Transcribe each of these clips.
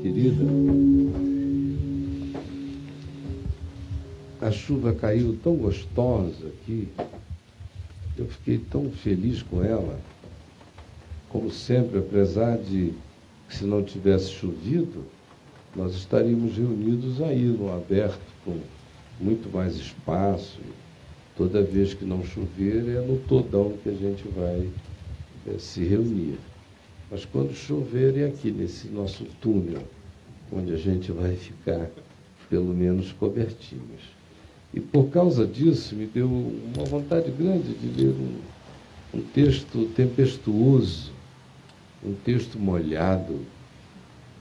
querida, a chuva caiu tão gostosa aqui, eu fiquei tão feliz com ela, como sempre, apesar de que se não tivesse chovido, nós estaríamos reunidos aí no aberto, com muito mais espaço. Toda vez que não chover, é no todão que a gente vai se reunir. Mas quando chover, é aqui nesse nosso túnel, onde a gente vai ficar, pelo menos, cobertinhos. E por causa disso, me deu uma vontade grande de ler um texto tempestuoso, um texto molhado,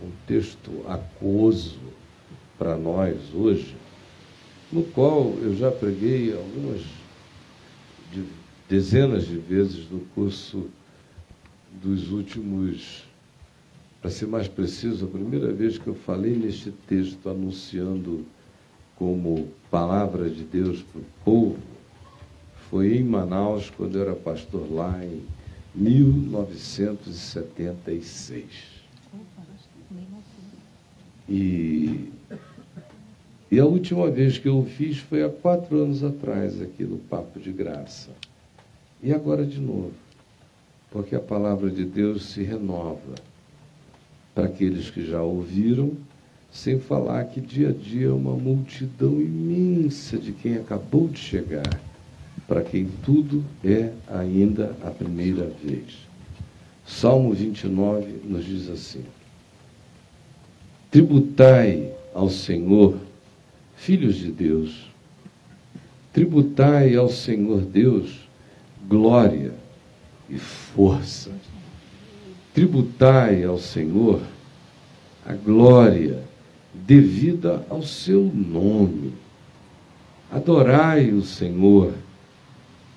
um texto aquoso para nós hoje, no qual eu já preguei algumas dezenas de vezes no curso dos últimos, para ser mais preciso, a primeira vez que eu falei neste texto anunciando como palavra de Deus para o povo foi em Manaus, quando eu era pastor lá em 1976. E a última vez que eu o fiz foi há 4 anos atrás, aqui no Papo de Graça. E agora de novo, porque a palavra de Deus se renova para aqueles que já ouviram, sem falar que dia a dia é uma multidão imensa de quem acabou de chegar, para quem tudo é ainda a primeira vez. Salmo 29 nos diz assim: tributai ao Senhor, filhos de Deus, tributai ao Senhor Deus glória e força. Tributai ao Senhor a glória devida ao seu nome. Adorai o Senhor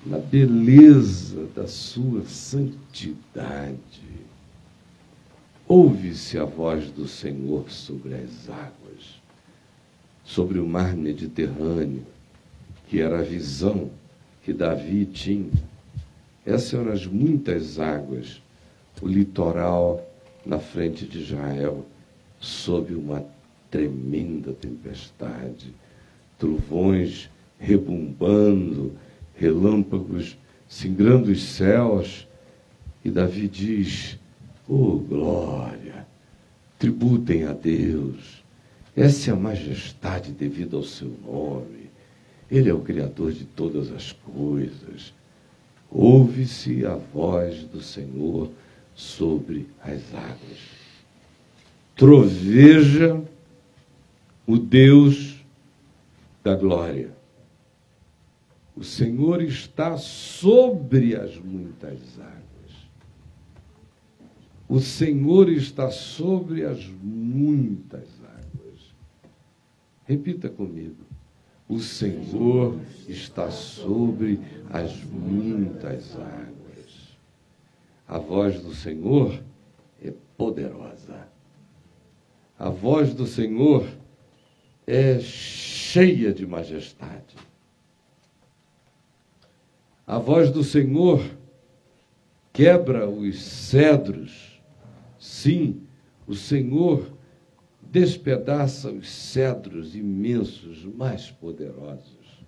na beleza da sua santidade. Ouve-se a voz do Senhor sobre as águas, sobre o mar Mediterrâneo, que era a visão que Davi tinha. Essas eram as muitas águas, o litoral na frente de Israel, sob uma tremenda tempestade, trovões rebumbando, relâmpagos singrando os céus. E Davi diz: oh, glória, tributem a Deus. Essa é a majestade devida ao seu nome. Ele é o Criador de todas as coisas. Ouve-se a voz do Senhor sobre as águas. Troveja o Deus da glória. O Senhor está sobre as muitas águas. O Senhor está sobre as muitas águas. Repita comigo. O Senhor está sobre as muitas águas. A voz do Senhor é poderosa. A voz do Senhor é cheia de majestade. A voz do Senhor quebra os cedros. Sim, o Senhor despedaça os cedros imensos, mais poderosos.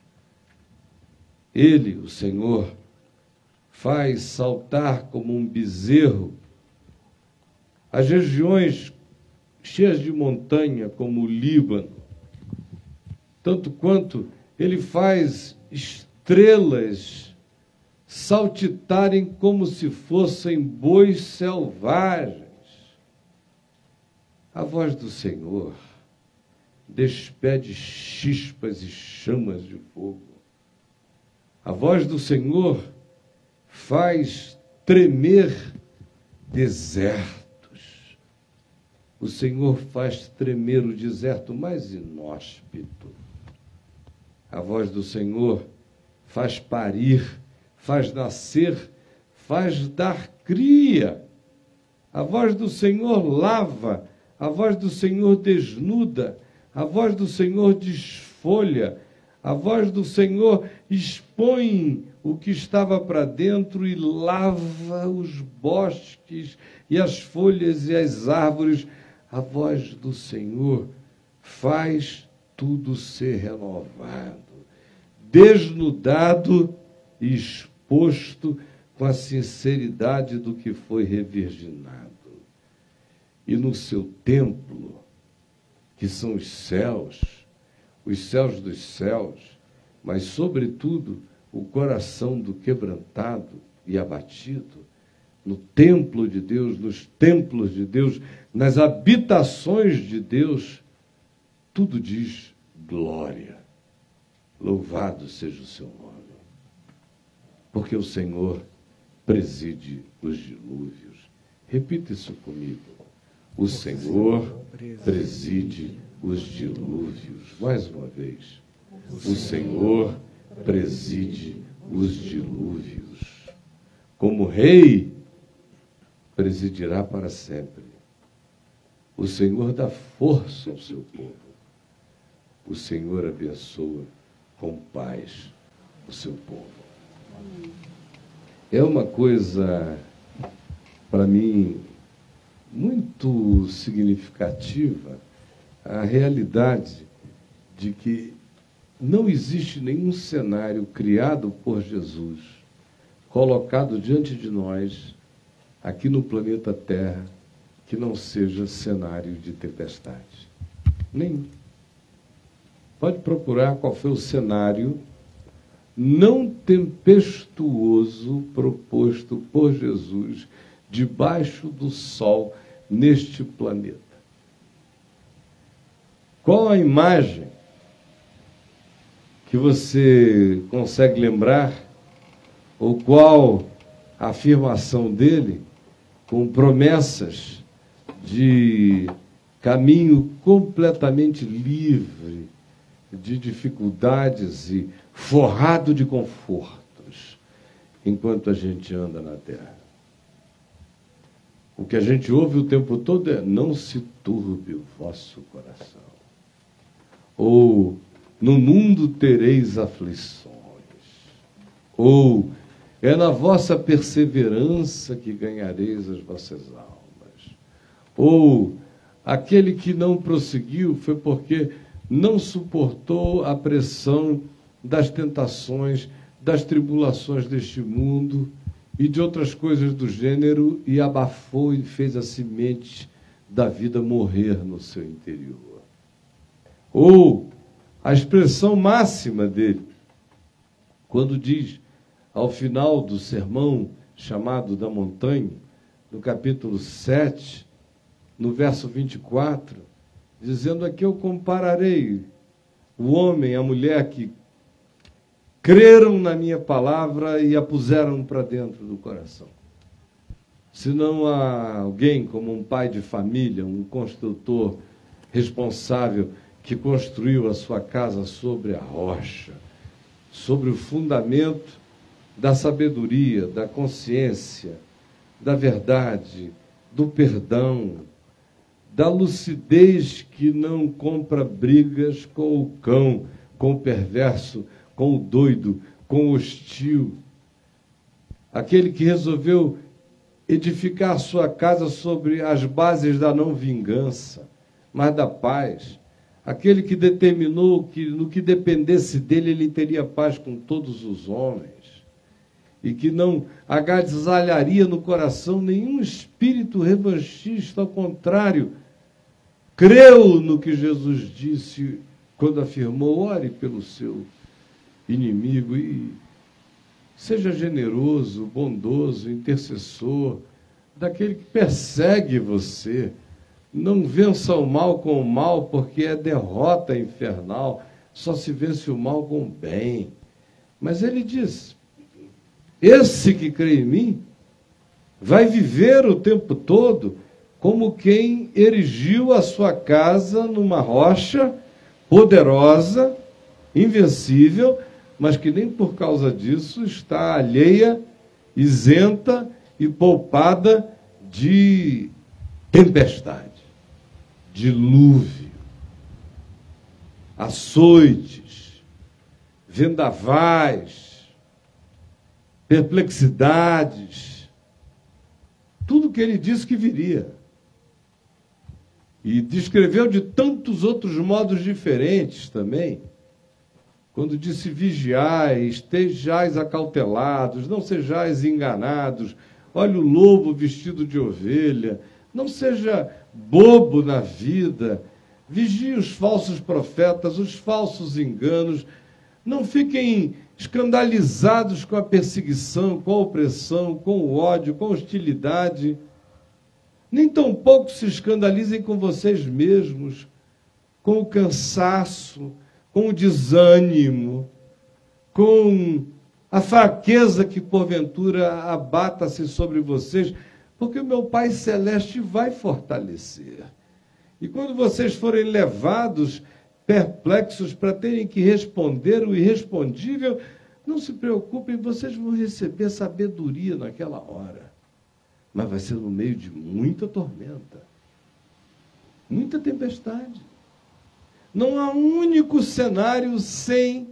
Ele, o Senhor, faz saltar como um bezerro as regiões cheias de montanha, como o Líbano, tanto quanto ele faz estrelas saltitarem como se fossem bois selvagens. A voz do Senhor despede chispas e chamas de fogo. A voz do Senhor faz tremer desertos. O Senhor faz tremer o deserto mais inóspito. A voz do Senhor faz parir, faz nascer, faz dar cria. A voz do Senhor lava, a voz do Senhor desnuda, a voz do Senhor desfolha, a voz do Senhor expõe o que estava para dentro e lava os bosques e as folhas e as árvores. a voz do Senhor faz tudo ser renovado, desnudado e exposto com a sinceridade do que foi revirginado. E no seu templo, que são os céus dos céus, mas, sobretudo, o coração do quebrantado e abatido, no templo de Deus, nos templos de Deus, nas habitações de Deus, tudo diz glória. Louvado seja o seu nome. Porque o Senhor preside os dilúvios. Repita isso comigo. O Senhor preside os dilúvios. Mais uma vez. O Senhor preside os dilúvios. Como rei, presidirá para sempre. O Senhor dá força ao seu povo. O Senhor abençoa com paz o seu povo. É uma coisa, para mim, muito significativa, a realidade de que não existe nenhum cenário criado por Jesus, colocado diante de nós, aqui no planeta Terra, que não seja cenário de tempestade. Nenhum. Pode procurar qual foi o cenário não tempestuoso proposto por Jesus debaixo do sol neste planeta. Qual a imagem que você consegue lembrar, ou qual a afirmação dele com promessas de caminho completamente livre de dificuldades e forrado de confortos, enquanto a gente anda na terra? O que a gente ouve o tempo todo é: não se turbe o vosso coração. Ou, no mundo tereis aflições. Ou, é na vossa perseverança que ganhareis as vossas almas. Ou, aquele que não prosseguiu foi porque não suportou a pressão das tentações, das tribulações deste mundo e de outras coisas do gênero, e abafou e fez a semente da vida morrer no seu interior. Ou a expressão máxima dele, quando diz, ao final do sermão chamado da montanha, no capítulo 7, no verso 24, dizendo: aqui eu compararei o homem e a mulher que creram na minha palavra e a puseram para dentro do coração. Se não há alguém como um pai de família, um construtor responsável, que construiu a sua casa sobre a rocha, sobre o fundamento da sabedoria, da consciência, da verdade, do perdão, da lucidez que não compra brigas com o cão, com o perverso, com o doido, com o hostil. Aquele que resolveu edificar a sua casa sobre as bases da não vingança, mas da paz. Aquele que determinou que no que dependesse dele ele teria paz com todos os homens. E que não agasalharia no coração nenhum espírito revanchista, ao contrário, creu no que Jesus disse quando afirmou: ore pelo seu inimigo e seja generoso, bondoso, intercessor daquele que persegue você. Não vença o mal com o mal, porque é derrota infernal. Só se vence o mal com o bem. Mas ele diz: esse que crê em mim vai viver o tempo todo como quem erigiu a sua casa numa rocha poderosa, invencível, mas que nem por causa disso está alheia, isenta e poupada de tempestade, dilúvio, açoites, vendavais, perplexidades, tudo que ele disse que viria. E descreveu de tantos outros modos diferentes também. Quando disse vigiai, estejais acautelados, não sejais enganados, olha o lobo vestido de ovelha, não seja bobo na vida, vigie os falsos profetas, os falsos enganos, não fiquem escandalizados com a perseguição, com a opressão, com o ódio, com a hostilidade, nem tampouco se escandalizem com vocês mesmos, com o cansaço, com o desânimo, com a fraqueza que porventura abata-se sobre vocês, porque o meu Pai Celeste vai fortalecer. E quando vocês forem levados, perplexos, para terem que responder o irrespondível, não se preocupem, vocês vão receber sabedoria naquela hora. Mas vai ser no meio de muita tormenta, muita tempestade. Não há um único cenário sem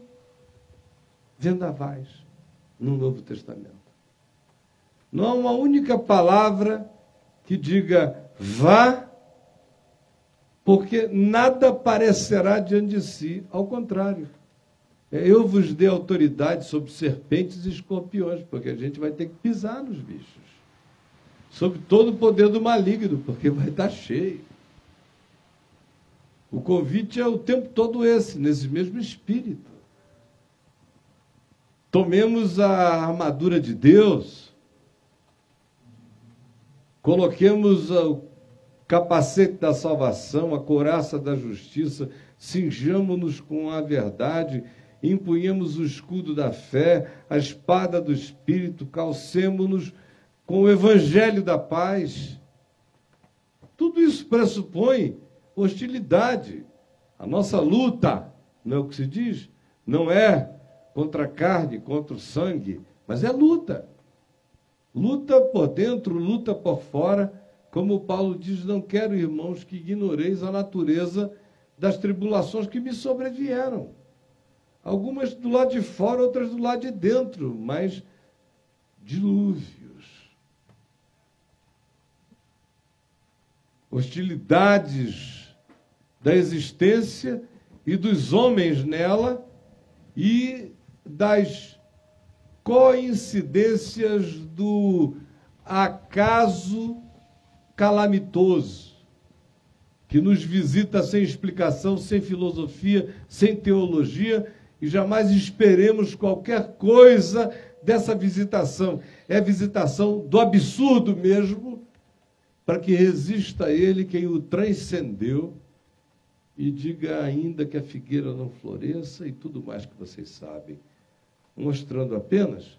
vendavais no Novo Testamento. Não há uma única palavra que diga vá, porque nada aparecerá diante de si. Ao contrário, eu vos dei autoridade sobre serpentes e escorpiões, porque a gente vai ter que pisar nos bichos. Sobre todo o poder do maligno, porque vai estar cheio. O convite é o tempo todo esse, nesse mesmo espírito. Tomemos a armadura de Deus, coloquemos o capacete da salvação, a couraça da justiça, cinjamo-nos com a verdade, empunhemos o escudo da fé, a espada do Espírito, calcemo-nos com o evangelho da paz. Tudo isso pressupõe hostilidade. A nossa luta, não é o que se diz? Não é contra a carne, contra o sangue, mas é luta. Luta por dentro, luta por fora. Como Paulo diz, não quero, irmãos, que ignoreis a natureza das tribulações que me sobrevieram. Algumas do lado de fora, outras do lado de dentro, mas dilúvios. Hostilidades da existência e dos homens nela e das coincidências do acaso calamitoso, que nos visita sem explicação, sem filosofia, sem teologia, e jamais esperemos qualquer coisa dessa visitação. É a visitação do absurdo mesmo, para que resista a ele quem o transcendeu e diga ainda que a figueira não floresça e tudo mais que vocês sabem, mostrando apenas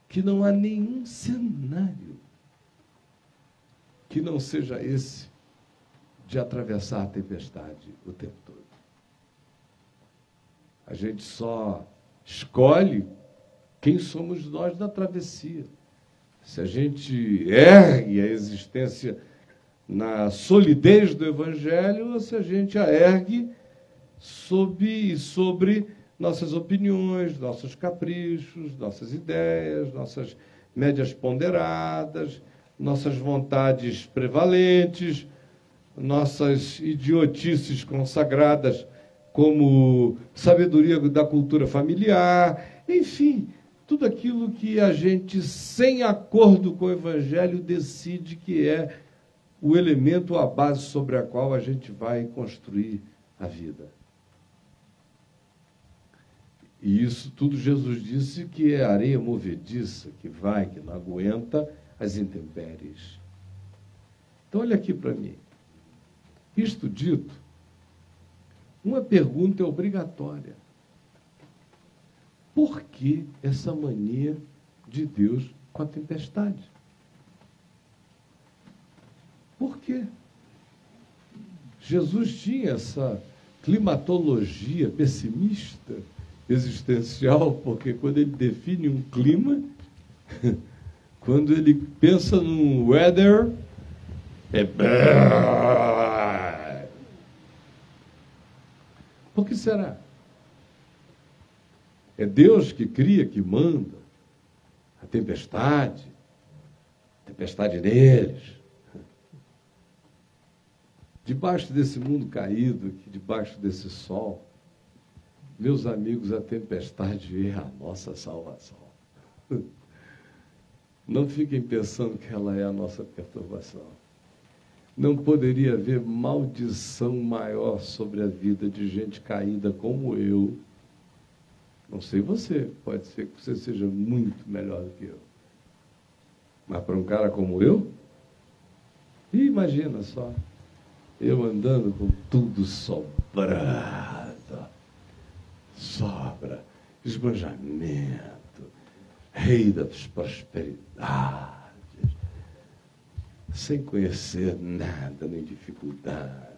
que não há nenhum cenário que não seja esse de atravessar a tempestade o tempo todo. A gente só escolhe quem somos nós na travessia. Se a gente ergue a existência na solidez do Evangelho, ou se a gente a ergue sobre nossas opiniões, nossos caprichos, nossas ideias, nossas médias ponderadas, nossas vontades prevalentes, nossas idiotices consagradas como sabedoria da cultura familiar, enfim, tudo aquilo que a gente, sem acordo com o Evangelho, decide que é o elemento, a base sobre a qual a gente vai construir a vida. E isso tudo Jesus disse que é areia movediça, que vai, que não aguenta as intempéries. Então, olha aqui para mim. Isto dito, uma pergunta é obrigatória. Por que essa mania de Deus com a tempestade? Por quê? Jesus tinha essa climatologia pessimista, existencial, porque quando ele define um clima, quando ele pensa num weather, por que será? É Deus que cria, que manda a tempestade neles. Debaixo desse mundo caído, aqui, debaixo desse sol, meus amigos, a tempestade é a nossa salvação. Não fiquem pensando que ela é a nossa perturbação. Não poderia haver maldição maior sobre a vida de gente caída como eu. Não sei você, pode ser que você seja muito melhor do que eu. Mas para um cara como eu, imagina só, eu andando com tudo sobrado, sobra, esbanjamento, rei das prosperidades, sem conhecer nada, nem dificuldade,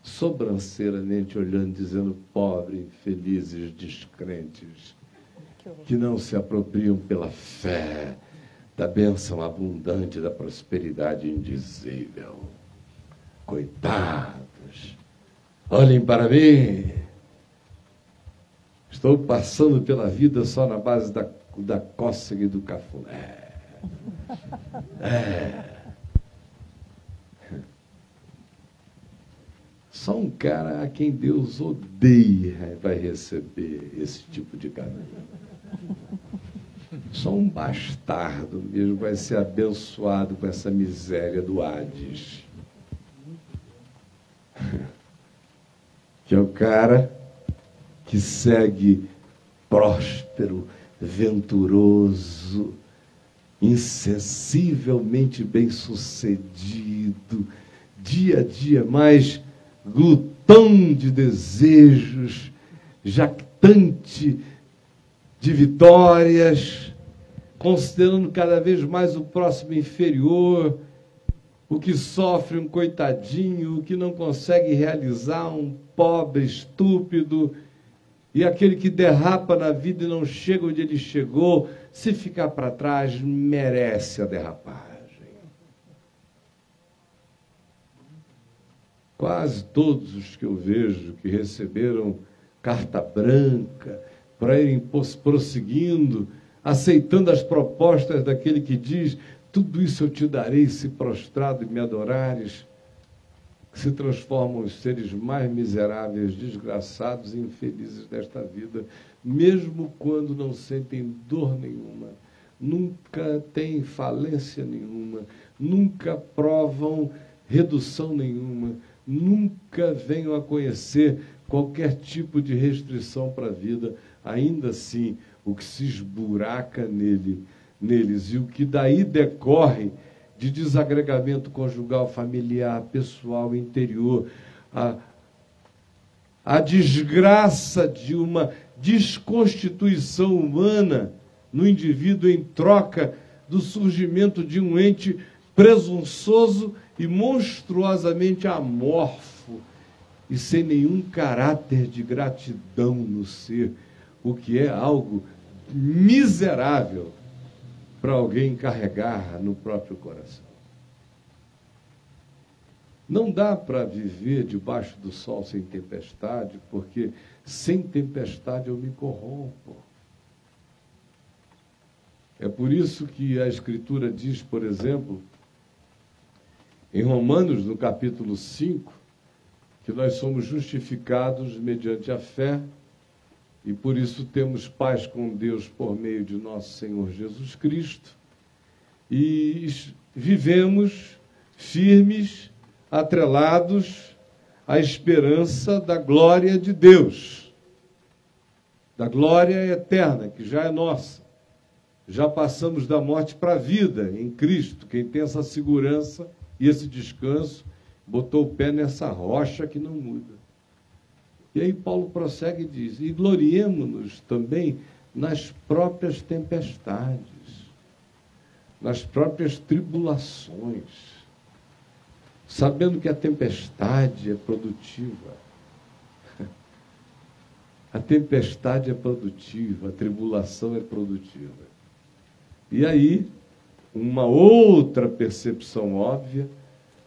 sobranceiramente olhando, dizendo, pobre, infelizes, descrentes, que não se apropriam pela fé da bênção abundante, da prosperidade indizível. Coitados, olhem para mim, estou passando pela vida só na base da cócega e do cafuné. Só um cara a quem Deus odeia vai receber esse tipo de caminho. Só um bastardo mesmo vai ser abençoado com essa miséria do Hades. Que é o cara que segue próspero, venturoso, insensivelmente bem-sucedido, dia a dia mais glutão de desejos, jactante de vitórias, considerando cada vez mais o próximo inferior, o que sofre um coitadinho, o que não consegue realizar um pobre estúpido, e aquele que derrapa na vida e não chega onde ele chegou, se ficar para trás, merece a derrapagem. Quase todos os que eu vejo que receberam carta branca para irem prosseguindo, aceitando as propostas daquele que diz, tudo isso eu te darei se prostrado e me adorares, que se transformam os seres mais miseráveis, desgraçados e infelizes desta vida, mesmo quando não sentem dor nenhuma, nunca têm falência nenhuma, nunca provam redução nenhuma, nunca venham a conhecer qualquer tipo de restrição para a vida, ainda assim, o que se esburaca neles e o que daí decorre de desagregamento conjugal, familiar, pessoal, interior, a desgraça de uma desconstituição humana no indivíduo em troca do surgimento de um ente presunçoso e monstruosamente amorfo e sem nenhum caráter de gratidão no ser, o que é algo miserável para alguém carregar no próprio coração. Não dá para viver debaixo do sol sem tempestade, porque sem tempestade eu me corrompo. É por isso que a Escritura diz, por exemplo, em Romanos, no capítulo 5, que nós somos justificados mediante a fé e por isso temos paz com Deus por meio de nosso Senhor Jesus Cristo e vivemos firmes, atrelados à esperança da glória de Deus, da glória eterna, que já é nossa. Já passamos da morte para a vida em Cristo. Quem tem essa segurança e esse descanso, botou o pé nessa rocha que não muda. E aí Paulo prossegue e diz, e gloriemo-nos também nas próprias tempestades, nas próprias tribulações, sabendo que a tempestade é produtiva. A tempestade é produtiva, a tribulação é produtiva. E aí, uma outra percepção óbvia,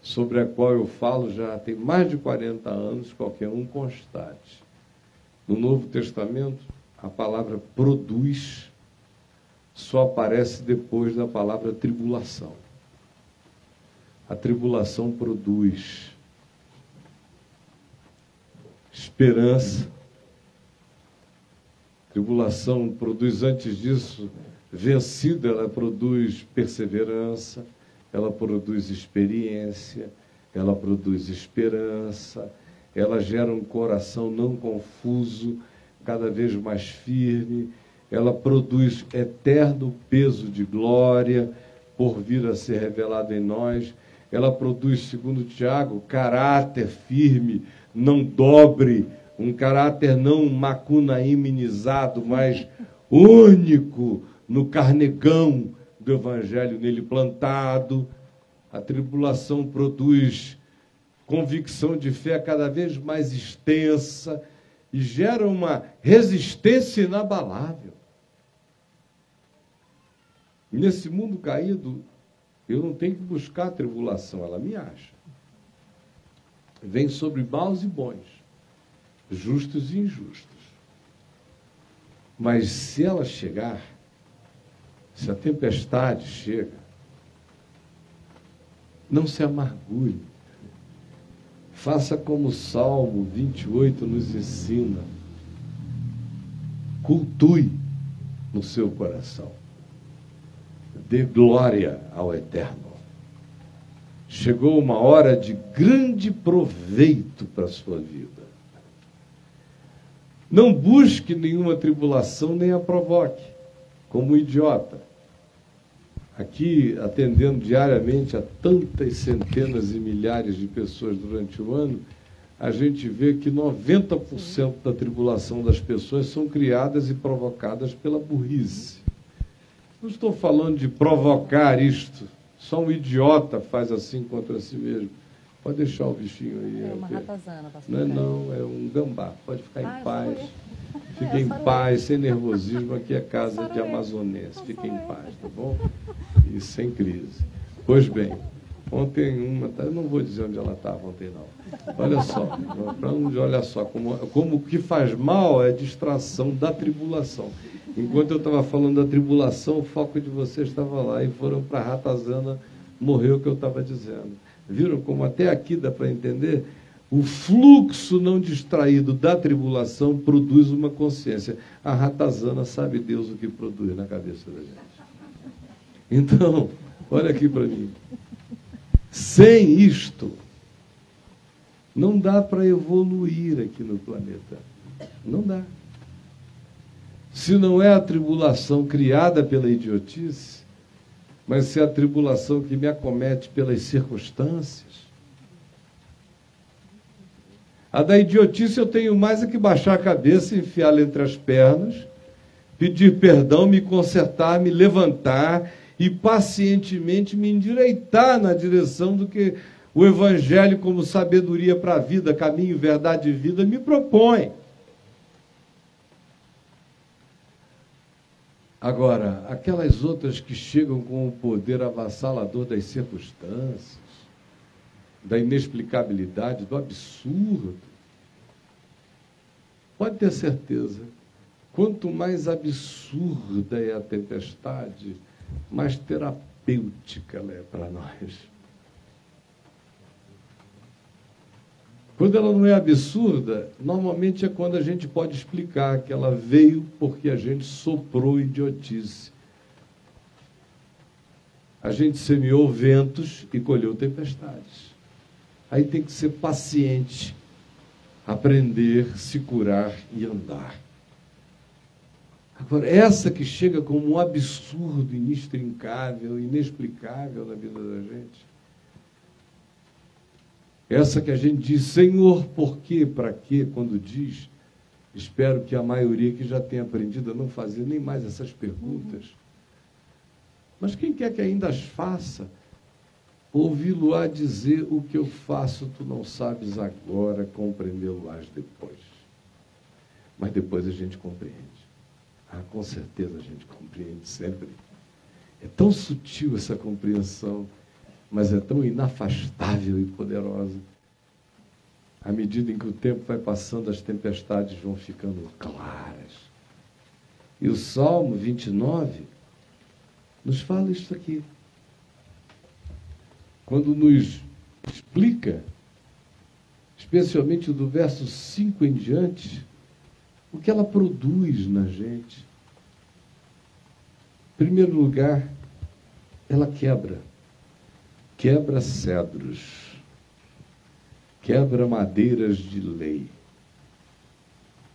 sobre a qual eu falo já tem mais de 40 anos, qualquer um constate. No Novo Testamento, a palavra produz só aparece depois da palavra tribulação. A tribulação produz esperança. Tribulação produz, antes disso, vencida, ela produz perseverança, ela produz experiência, ela produz esperança, ela gera um coração não confuso, cada vez mais firme, ela produz eterno peso de glória por vir a ser revelado em nós, ela produz, segundo Tiago, caráter firme, não dobre, um caráter não macunaíminizado, mas único no carnegão do Evangelho nele plantado. A tribulação produz convicção de fé cada vez mais extensa e gera uma resistência inabalável. Nesse mundo caído, eu não tenho que buscar a tribulação, ela me acha. Vem sobre maus e bons, justos e injustos. Mas se ela chegar, se a tempestade chega, não se amargure. Faça como o Salmo 28 nos ensina. Cultue no seu coração. Dê glória ao Eterno. Chegou uma hora de grande proveito para a sua vida. Não busque nenhuma tribulação, nem a provoque, como um idiota. Aqui, atendendo diariamente a tantas centenas e milhares de pessoas durante o ano, a gente vê que 90% da tribulação das pessoas são criadas e provocadas pela burrice. Não estou falando de provocar isto. Só um idiota faz assim contra si mesmo. Pode deixar o bichinho aí. É uma ratazana. Não, é um gambá. Pode ficar em paz. Fique em paz, sem nervosismo. Aqui é casa de amazonense. Fique em paz, tá bom? E sem crise. Pois bem, ontem eu não vou dizer onde ela estava ontem, não. Olha só, olha só como o que faz mal é a distração da tribulação. Enquanto eu estava falando da tribulação, o foco de vocês estava lá e foram para a ratazana, morreu o que eu estava dizendo. Viram como até aqui dá para entender? O fluxo não distraído da tribulação produz uma consciência. A ratazana sabe Deus o que produz na cabeça da gente. Então, olha aqui para mim. Sem isto, não dá para evoluir aqui no planeta. Não dá. Se não é a tribulação criada pela idiotice, mas se é a tribulação que me acomete pelas circunstâncias. A da idiotice eu tenho mais é que baixar a cabeça, enfiá-la entre as pernas, pedir perdão, me consertar, me levantar e pacientemente me endireitar na direção do que o Evangelho, como sabedoria para a vida, caminho, verdade e vida, me propõe. Agora, aquelas outras que chegam com o poder avassalador das circunstâncias, da inexplicabilidade, do absurdo, pode ter certeza, quanto mais absurda é a tempestade, mais terapêutica ela é para nós. Quando ela não é absurda, normalmente é quando a gente pode explicar que ela veio porque a gente soprou idiotice. A gente semeou ventos e colheu tempestades. Aí tem que ser paciente, aprender, se curar e andar. Agora, essa que chega como um absurdo inextricável, inexplicável na vida da gente, essa que a gente diz, Senhor, por quê, para quê, quando diz, espero que a maioria que já tenha aprendido a não fazer nem mais essas perguntas. Mas quem quer que ainda as faça, ouvi-lo-á dizer, o que eu faço tu não sabes agora, compreendê-lo-ás depois. Mas depois a gente compreende. Ah, com certeza a gente compreende sempre. É tão sutil essa compreensão, mas é tão inafastável e poderosa. À medida em que o tempo vai passando, as tempestades vão ficando claras. E o Salmo 29 nos fala isso aqui. Quando nos explica especialmente do verso 5 em diante, o que ela produz na gente. Em primeiro lugar, ela quebra cedros, quebra madeiras de lei,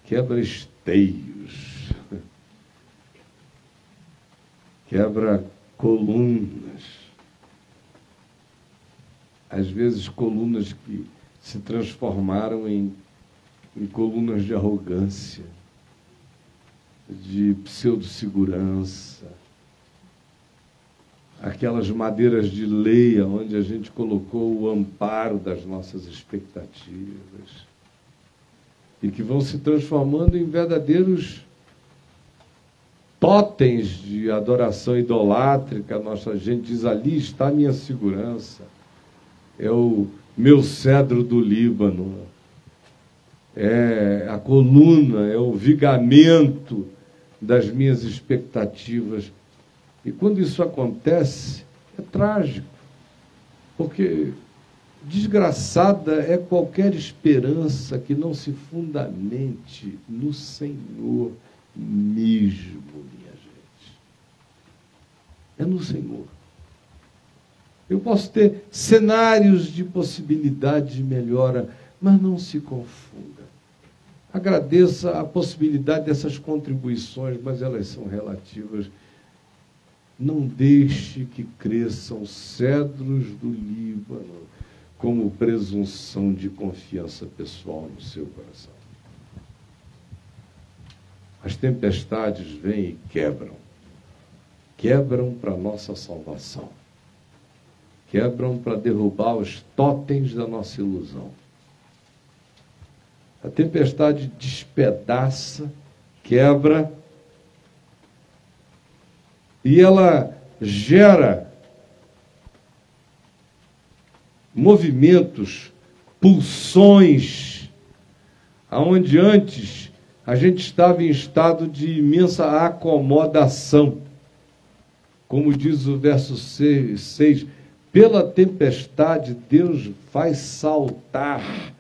quebra esteios, quebra colunas, às vezes colunas que se transformaram em colunas de arrogância, de pseudo-segurança, aquelas madeiras de lei onde a gente colocou o amparo das nossas expectativas e que vão se transformando em verdadeiros totens de adoração idolátrica. Nossa gente diz: ali está a minha segurança, é o meu cedro do Líbano, é a coluna, é o vigamento das minhas expectativas. E quando isso acontece, é trágico, porque desgraçada é qualquer esperança que não se fundamente no Senhor mesmo, minha gente. É no Senhor. Eu posso ter cenários de possibilidade de melhora, mas não se confunda. Agradeça a possibilidade dessas contribuições, mas elas são relativas. Não deixe que cresçam cedros do Líbano como presunção de confiança pessoal no seu coração. As tempestades vêm e quebram. Quebram para a nossa salvação. Quebram para derrubar os totens da nossa ilusão. A tempestade despedaça, quebra, e ela gera movimentos, pulsões, aonde antes a gente estava em estado de imensa acomodação. Como diz o verso 6, pela tempestade Deus faz saltar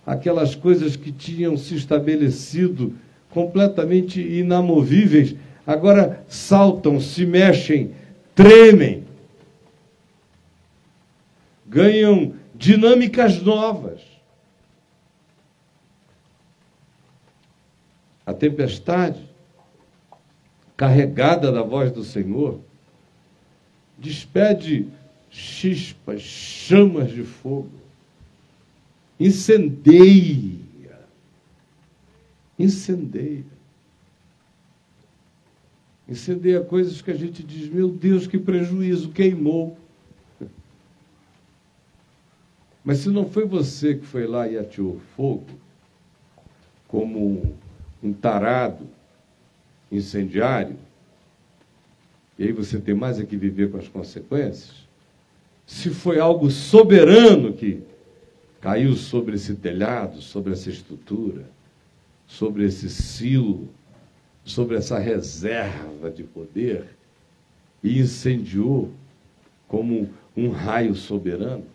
aquelas coisas que tinham se estabelecido completamente inamovíveis, agora saltam, se mexem, tremem, ganham dinâmicas novas. A tempestade, carregada da voz do Senhor, despede chispas, chamas de fogo, incendeia. Incendeia coisas que a gente diz: meu Deus, que prejuízo, queimou. Mas se não foi você que foi lá e ateou fogo, como um tarado incendiário, e aí você tem mais é que viver com as consequências, se foi algo soberano que caiu sobre esse telhado, sobre essa estrutura, sobre esse silo, sobre essa reserva de poder, e incendiou como um raio soberano,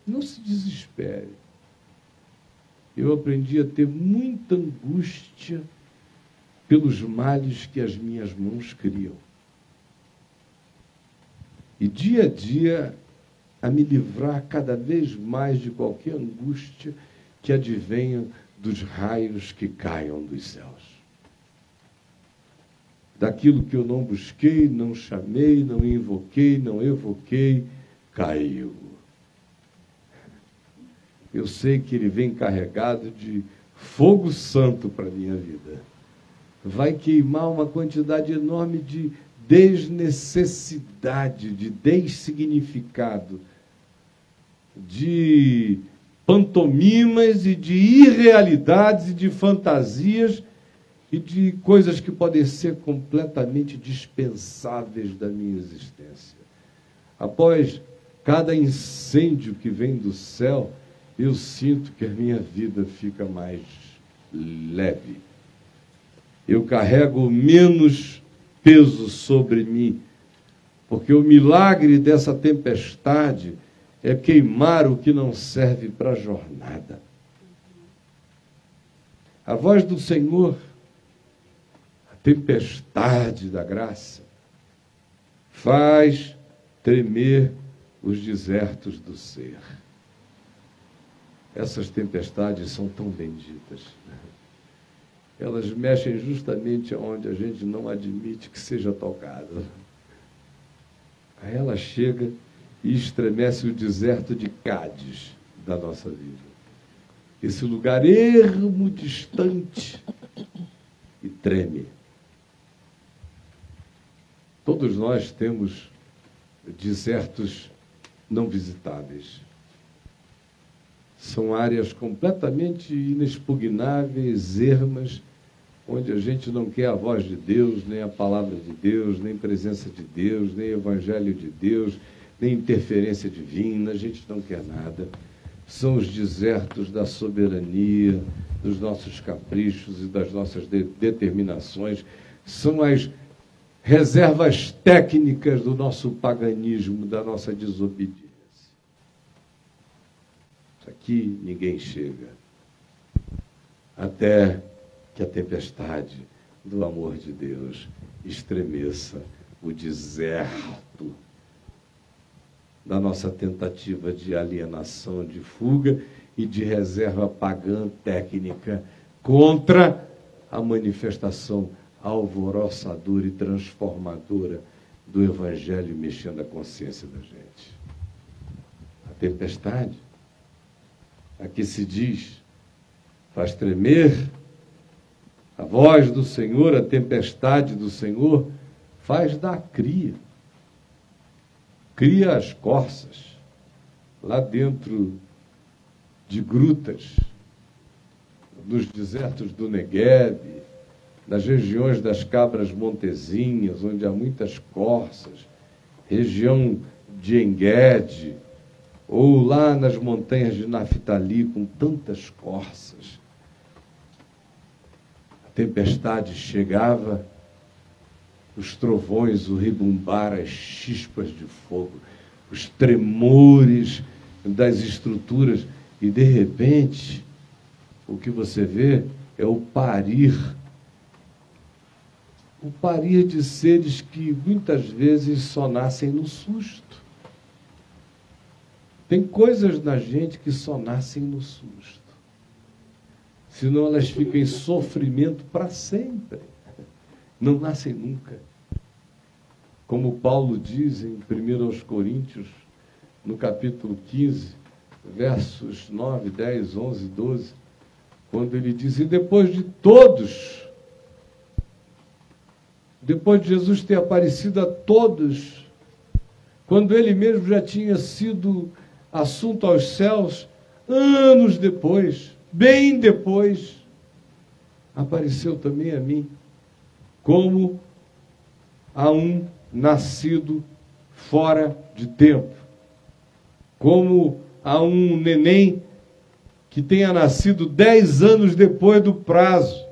não se desespere. Eu aprendi a ter muita angústia pelos males que as minhas mãos criam. E dia a dia a me livrar cada vez mais de qualquer angústia que advenha dos raios que caiam dos céus. Daquilo que eu não busquei, não chamei, não invoquei, não evoquei, caiu. Eu sei que ele vem carregado de fogo santo para a minha vida. Vai queimar uma quantidade enorme de desnecessidade, de dessignificado, de pantomimas e de irrealidades e de fantasias e de coisas que podem ser completamente dispensáveis da minha existência. Após cada incêndio que vem do céu, eu sinto que a minha vida fica mais leve. Eu carrego menos peso sobre mim, porque o milagre dessa tempestade é queimar o que não serve para a jornada. A voz do Senhor, a tempestade da graça, faz tremer os desertos do ser. Essas tempestades são tão benditas. Elas mexem justamente onde a gente não admite que seja tocado. Aí ela chega e estremece o deserto de Cádiz da nossa vida. Esse lugar ermo, distante, e treme. Todos nós temos desertos não visitáveis. São áreas completamente inexpugnáveis, ermas, onde a gente não quer a voz de Deus, nem a palavra de Deus, nem presença de Deus, nem evangelho de Deus, nem interferência divina, a gente não quer nada. São os desertos da soberania, dos nossos caprichos e das nossas determinações. São as reservas técnicas do nosso paganismo, da nossa desobediência. Aqui ninguém chega, até que a tempestade do amor de Deus estremeça o deserto da nossa tentativa de alienação, de fuga e de reserva pagã técnica contra a manifestação alvoroçadora e transformadora do Evangelho mexendo a consciência da gente. A tempestade, aqui se diz, faz tremer a voz do Senhor, a tempestade do Senhor, faz dar cria. Cria as corças, lá dentro de grutas, nos desertos do Negueb, nas regiões das cabras montezinhas, onde há muitas corças, região de Enguede, ou lá nas montanhas de Naftali, com tantas corças. A tempestade chegava, os trovões, o ribumbar, as chispas de fogo, os tremores das estruturas, e de repente, o que você vê é o parir de seres que muitas vezes só nascem no susto. Tem coisas na gente que só nascem no susto. Senão elas ficam em sofrimento para sempre. Não nascem nunca. Como Paulo diz em 1 Coríntios, no capítulo 15, versos 9, 10, 11, 12, quando ele diz, e depois de todos, depois de Jesus ter aparecido a todos, quando ele mesmo já tinha sido assunto aos céus, anos depois, bem depois, apareceu também a mim, como a um nascido fora de tempo, como a um neném que tenha nascido 10 anos depois do prazo,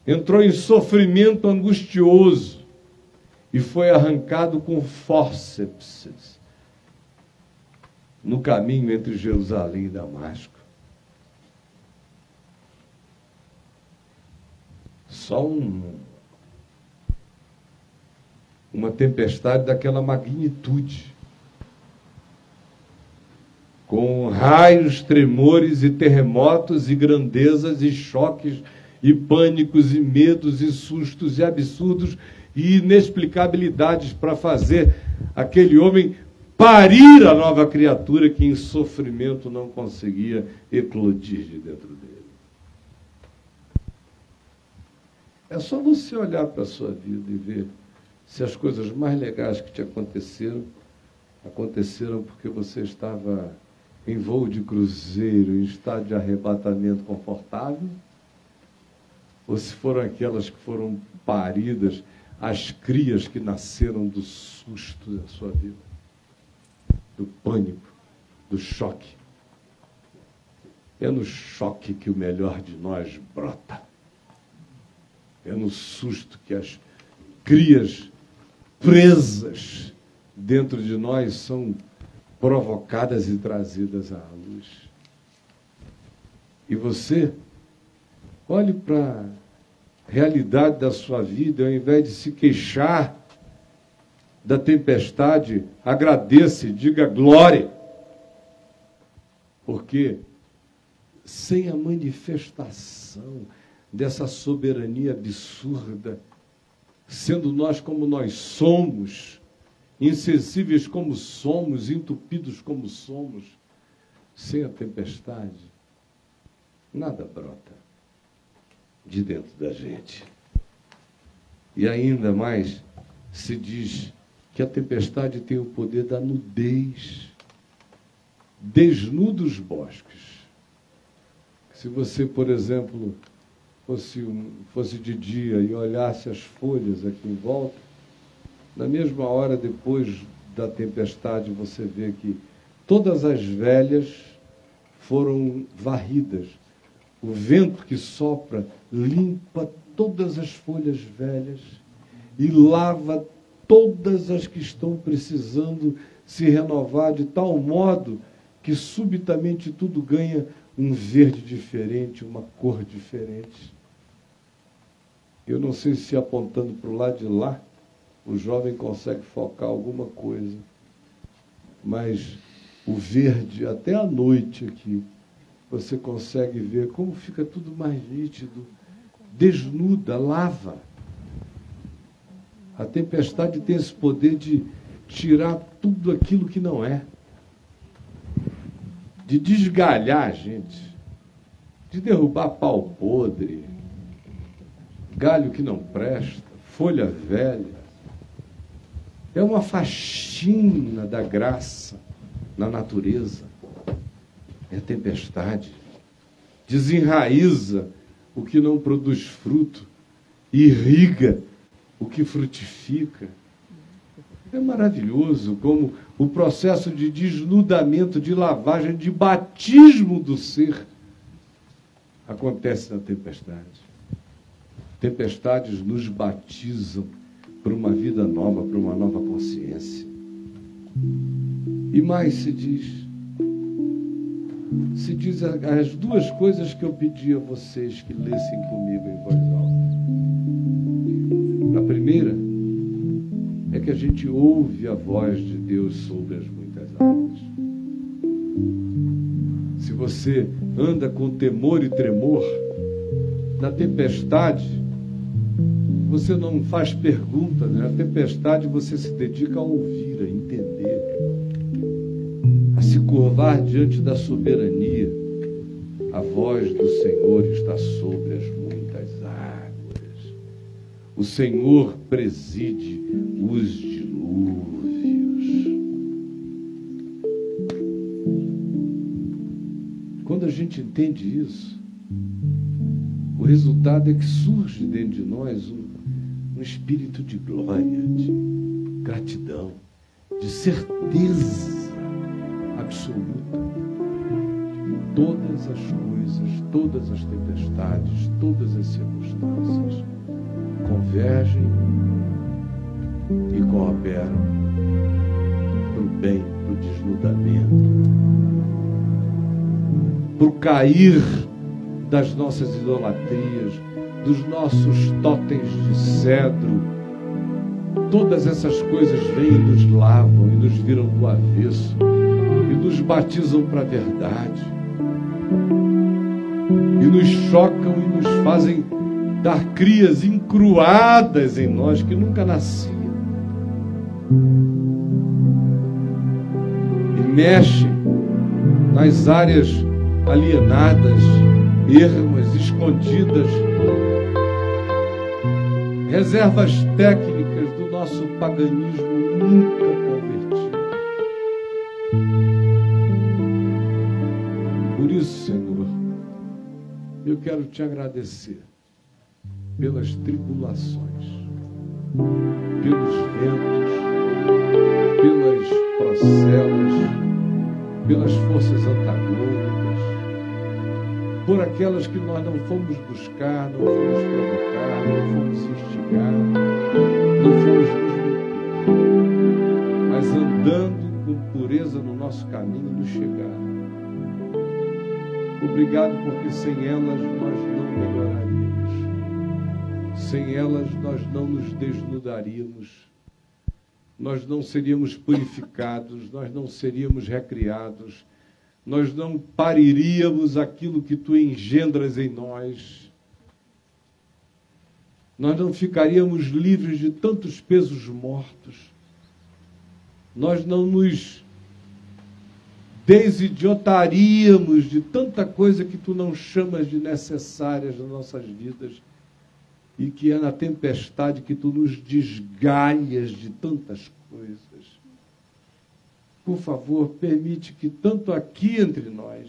entrou em sofrimento angustioso e foi arrancado com fórceps no caminho entre Jerusalém e Damasco. Só uma tempestade daquela magnitude, com raios, tremores e terremotos e grandezas e choques e pânicos e medos e sustos e absurdos e inexplicabilidades para fazer aquele homem parir a nova criatura que em sofrimento não conseguia eclodir de dentro dele. É só você olhar para a sua vida e ver se as coisas mais legais que te aconteceram porque você estava em voo de cruzeiro, em estado de arrebatamento confortável, ou se foram aquelas que foram paridas, as crias que nasceram do susto da sua vida, do pânico, do choque. É no choque que o melhor de nós brota. É no susto que as crias presas dentro de nós são provocadas e trazidas à luz. E você Olhe para a realidade da sua vida, ao invés de se queixar da tempestade, agradeça e diga glória. Porque sem a manifestação dessa soberania absurda, sendo nós como nós somos, insensíveis como somos, entupidos como somos, sem a tempestade, nada brota de dentro da gente. E ainda mais se diz que a tempestade tem o poder da nudez. Desnuda os bosques. Se você, por exemplo, fosse de dia e olhasse as folhas aqui em volta, na mesma hora depois da tempestade você vê que todas as velhas foram varridas. O vento que sopra limpa todas as folhas velhas e lava todas as que estão precisando se renovar de tal modo que subitamente tudo ganha um verde diferente, uma cor diferente. Eu não sei se apontando para o lado de lá, o jovem consegue focar alguma coisa, mas o verde, até à noite aqui, você consegue ver como fica tudo mais nítido, desnuda, lava. A tempestade tem esse poder de tirar tudo aquilo que não é, de desgalhar a gente, de derrubar pau podre, galho que não presta, folha velha. É uma faxina da graça na natureza. É a tempestade. Desenraiza o que não produz fruto, irriga o que frutifica. É maravilhoso como o processo de desnudamento, de lavagem, de batismo do ser acontece na tempestade. Tempestades nos batizam para uma vida nova, para uma nova consciência. E mais se diz as duas coisas que eu pedi a vocês que lessem comigo em voz alta. A primeira é que a gente ouve a voz de Deus sobre as muitas águas. Se você anda com temor e tremor, na tempestade, você não faz pergunta, né? Na tempestade você se dedica a ouvir, a entender, a se curvar diante da soberania. A voz do Senhor está sobre as muitas águas. O Senhor preside os dilúvios. Quando a gente entende isso, o resultado é que surge dentro de nós um espírito de glória, de gratidão, de certeza absoluta. Todas as coisas, todas as tempestades, todas as circunstâncias convergem e cooperam para o bem, para o desnudamento, para o cair das nossas idolatrias, dos nossos totens de cedro. Todas essas coisas vêm e nos lavam e nos viram do avesso e nos batizam para a verdade e nos chocam e nos fazem dar crias encruadas em nós que nunca nasciam e mexem nas áreas alienadas, ermas, escondidas, reservas técnicas do nosso paganismo nunca convertido. Por isso, Senhor, eu quero te agradecer pelas tribulações, pelos ventos, pelas procelas, pelas forças antagônicas, por aquelas que nós não fomos buscar, não fomos provocar, não fomos instigar, não fomos nos meter, mas andando com pureza no nosso caminho nos chegaram. Obrigado porque sem elas nós não melhoraríamos. Sem elas nós não nos desnudaríamos. Nós não seríamos purificados, nós não seríamos recriados, nós não pariríamos aquilo que tu engendras em nós. Nós não ficaríamos livres de tantos pesos mortos. Nós não nos desidiotaríamos de tanta coisa que tu não chamas de necessárias nas nossas vidas e que é na tempestade que tu nos desgalhas de tantas coisas. Por favor, permite que tanto aqui entre nós,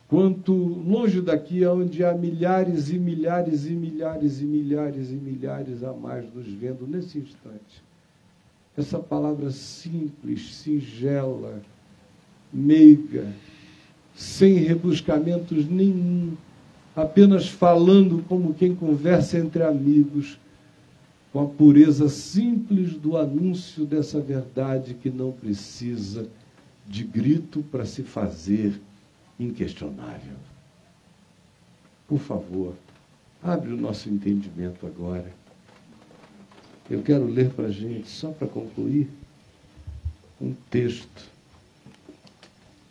quanto longe daqui, onde há milhares e milhares e milhares e milhares e milhares a mais nos vendo nesse instante, essa palavra simples, singela, meiga, sem rebuscamentos nenhum, apenas falando como quem conversa entre amigos, com a pureza simples do anúncio dessa verdade que não precisa de grito para se fazer inquestionável. Por favor, abre o nosso entendimento agora. Eu quero ler para a gente, só para concluir, um texto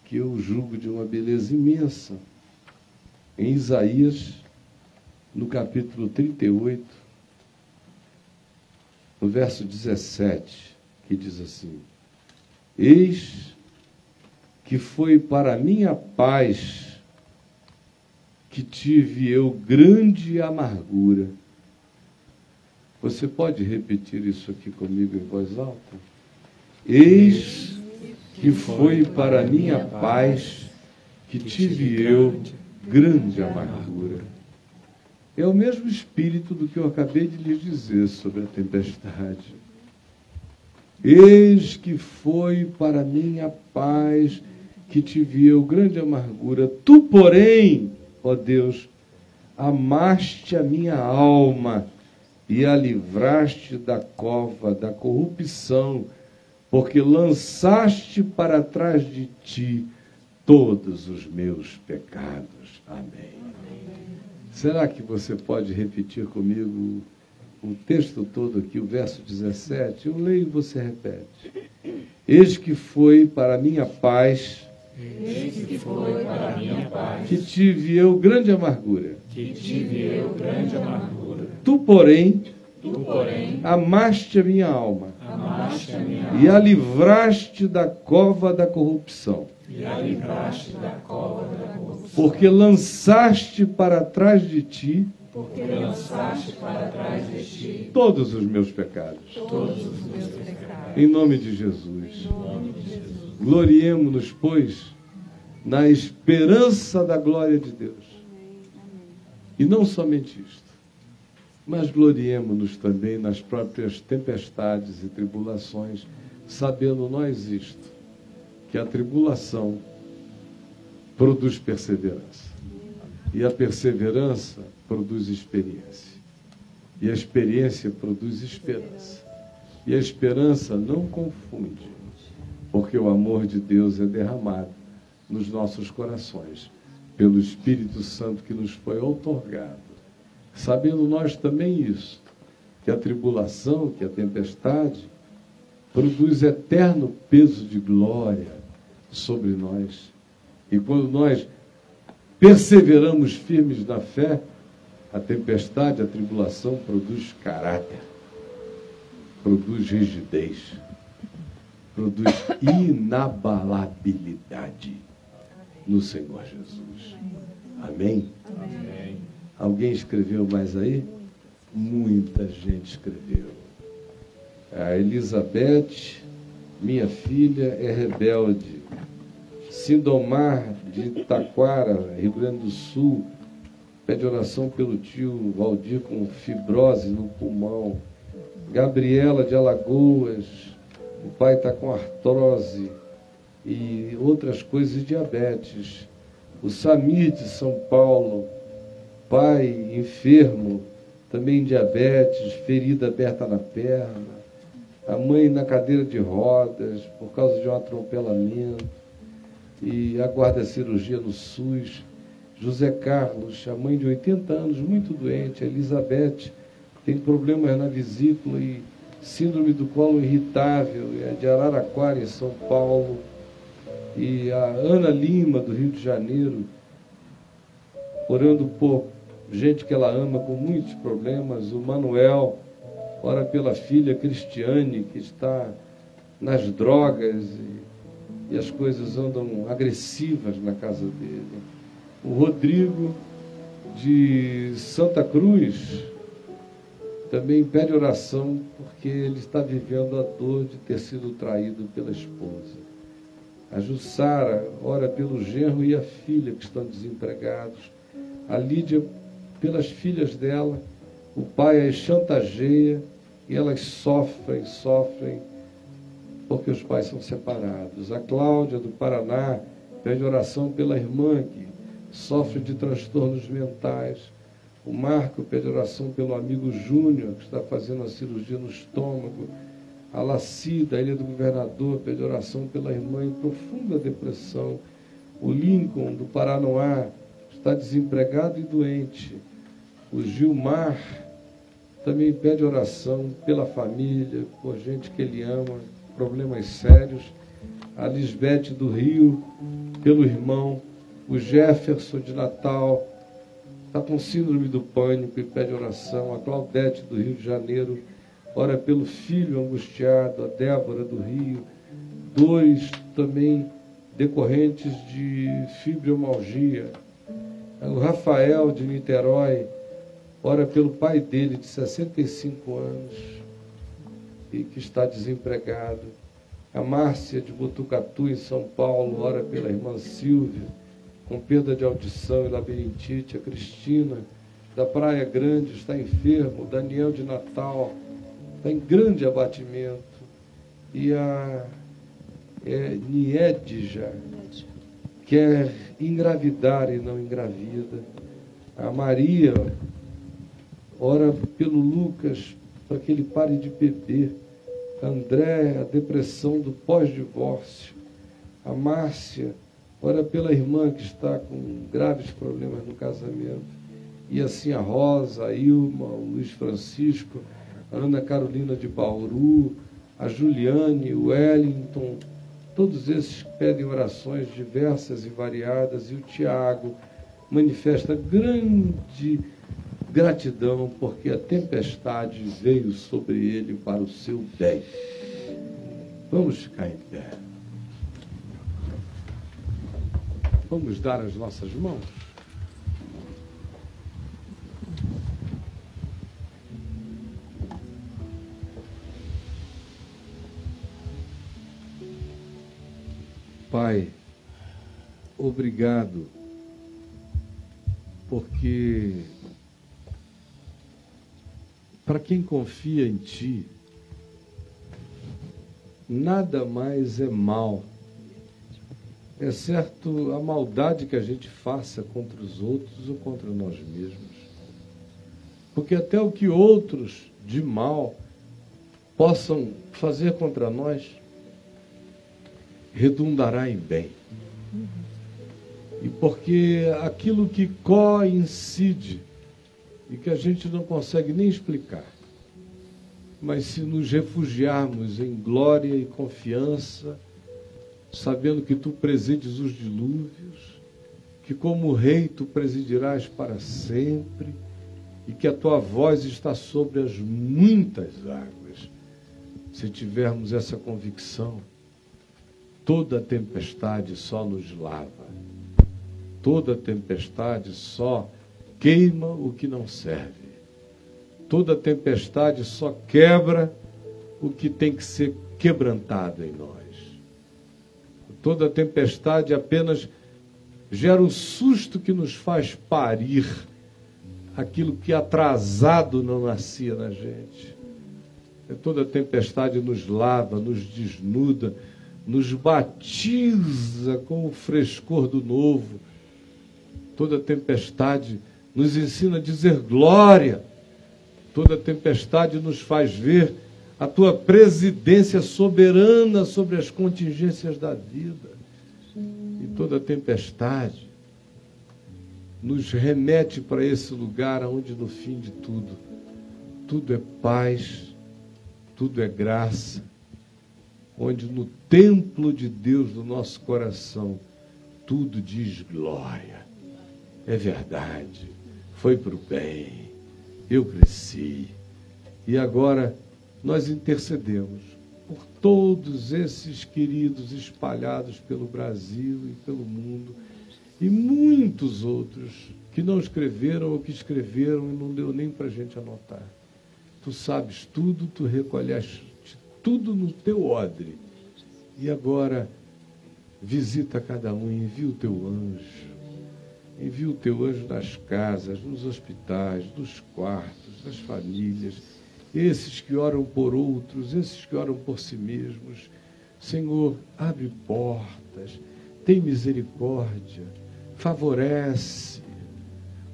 que eu julgo de uma beleza imensa, em Isaías, no capítulo 38, no verso 17, que diz assim: Eis que foi para a minha paz que tive eu grande amargura. Você pode repetir isso aqui comigo em voz alta? Eis que foi para a minha paz que tive eu grande amargura. É o mesmo espírito do que eu acabei de lhes dizer sobre a tempestade. Eis que foi para a minha paz que tive eu grande amargura. Tu, porém, ó Deus, amaste a minha alma e a livraste da cova da corrupção, porque lançaste para trás de ti todos os meus pecados. Amém. Será que você pode repetir comigo o texto todo aqui, o verso 17? Eu leio e você repete. Eis que foi para a minha paz, que tive eu grande amargura. Tu, porém, amaste a minha alma e a livraste da cova da corrupção. Porque lançaste para trás de ti todos os meus pecados. Em nome de Jesus. Gloriemo-nos, pois, na esperança da glória de Deus. E não somente isto, mas gloriemo-nos também nas próprias tempestades e tribulações, sabendo nós isto, que a tribulação produz perseverança. E a perseverança produz experiência. E a experiência produz esperança. E a esperança não confunde, porque o amor de Deus é derramado nos nossos corações, pelo Espírito Santo que nos foi outorgado. Sabendo nós também isso, que a tribulação, que a tempestade, produz eterno peso de glória sobre nós. E quando nós perseveramos firmes na fé, a tempestade, a tribulação produz caráter, produz rigidez, produz inabalabilidade no Senhor Jesus. Amém? Amém. Alguém escreveu mais aí? Muita gente escreveu. A Elizabeth, minha filha, é rebelde. Sindomar, de Taquara, Rio Grande do Sul, pede oração pelo tio Valdir com fibrose no pulmão. Gabriela, de Alagoas, o pai está com artrose e outras coisas, diabetes. O Samir, de São Paulo, pai enfermo, também diabetes, ferida aberta na perna. A mãe na cadeira de rodas por causa de um atropelamento. e aguarda a cirurgia no SUS. José Carlos, a mãe de 80 anos, muito doente. A Elizabeth tem problemas na vesícula e síndrome do colo irritável, é de Araraquara, em São Paulo. E a Ana Lima, do Rio de Janeiro, orando por gente que ela ama com muitos problemas. O Manuel ora pela filha Cristiane, que está nas drogas e as coisas andam agressivas na casa dele. O Rodrigo, de Santa Cruz, também pede oração porque ele está vivendo a dor de ter sido traído pela esposa. A Jussara ora pelo genro e a filha que estão desempregados. A Lídia pelas filhas dela. O pai as chantageia e elas sofrem porque os pais são separados. A Cláudia, do Paraná, pede oração pela irmã que sofre de transtornos mentais. O Marco pede oração pelo amigo Júnior, que está fazendo a cirurgia no estômago. A Laci, da Ilha do Governador, pede oração pela irmã em profunda depressão. O Lincoln, do Paranoá, está desempregado e doente. O Gilmar também pede oração pela família, por gente que ele ama, problemas sérios. A Lisbeth, do Rio, pelo irmão. O Jefferson, de Natal, está com síndrome do pânico e pede oração. A Claudete, do Rio de Janeiro, ora pelo filho angustiado. A Débora, do Rio. 2 também decorrentes de fibromialgia. O Rafael, de Niterói, ora pelo pai dele, de 65 anos, e que está desempregado. A Márcia, de Botucatu, em São Paulo, ora pela irmã Silvia, com perda de audição e labirintite. A Cristina, da Praia Grande, está enfermo. O Daniel, de Natal, está em grande abatimento. E a Niedja quer engravidar e não engravida. A Maria ora pelo Lucas, para que ele pare de beber. A André, a depressão do pós-divórcio. A Márcia ora pela irmã que está com graves problemas no casamento. E assim a Rosa, a Ilma, o Luiz Francisco, a Ana Carolina de Bauru, a Juliane, o Wellington, todos esses pedem orações diversas e variadas. E o Tiago manifesta grande gratidão porque a tempestade veio sobre ele para o seu bem. Vamos ficar em pé. Vamos dar as nossas mãos. Pai, obrigado, porque para quem confia em Ti, nada mais é mal, exceto a maldade que a gente faça contra os outros ou contra nós mesmos. Porque até o que outros de mal possam fazer contra nós, redundará em bem. E porque aquilo que coincide e que a gente não consegue nem explicar, mas se nos refugiarmos em glória e confiança, sabendo que Tu presides os dilúvios, que como Rei Tu presidirás para sempre, e que a Tua voz está sobre as muitas águas. Se tivermos essa convicção, toda tempestade só nos lava. Toda tempestade só queima o que não serve. Toda tempestade só quebra o que tem que ser quebrantado em nós. Toda tempestade apenas gera o susto que nos faz parir aquilo que atrasado não nascia na gente. Toda tempestade nos lava, nos desnuda, nos batiza com o frescor do novo. Toda tempestade nos ensina a dizer glória. Toda tempestade nos faz ver a Tua presidência soberana sobre as contingências da vida. E toda tempestade, nos remete para esse lugar onde, no fim de tudo, tudo é paz, tudo é graça, onde no templo de Deus, do nosso coração, tudo diz glória. É verdade, foi para o bem, eu cresci. E agora nós intercedemos por todos esses queridos espalhados pelo Brasil e pelo mundo, e muitos outros que não escreveram ou que escreveram e não deu nem para a gente anotar. Tu sabes tudo, tu recolheste tudo no teu odre. E agora visita cada um, envia o teu anjo. Envia o teu anjo nas casas, nos hospitais, nos quartos, nas famílias, esses que oram por outros, esses que oram por si mesmos. Senhor, abre portas, tem misericórdia, favorece.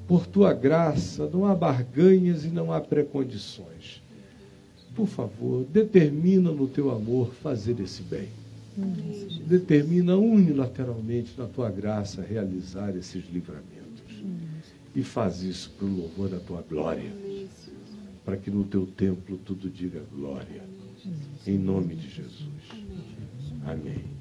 Por tua graça, não há barganhas e não há precondições. Por favor, determina no teu amor fazer esse bem. Determina unilateralmente na tua graça realizar esses livramentos. E faz isso para o louvor da tua glória. Para que no teu templo tudo diga glória. Em nome de Jesus. Amém.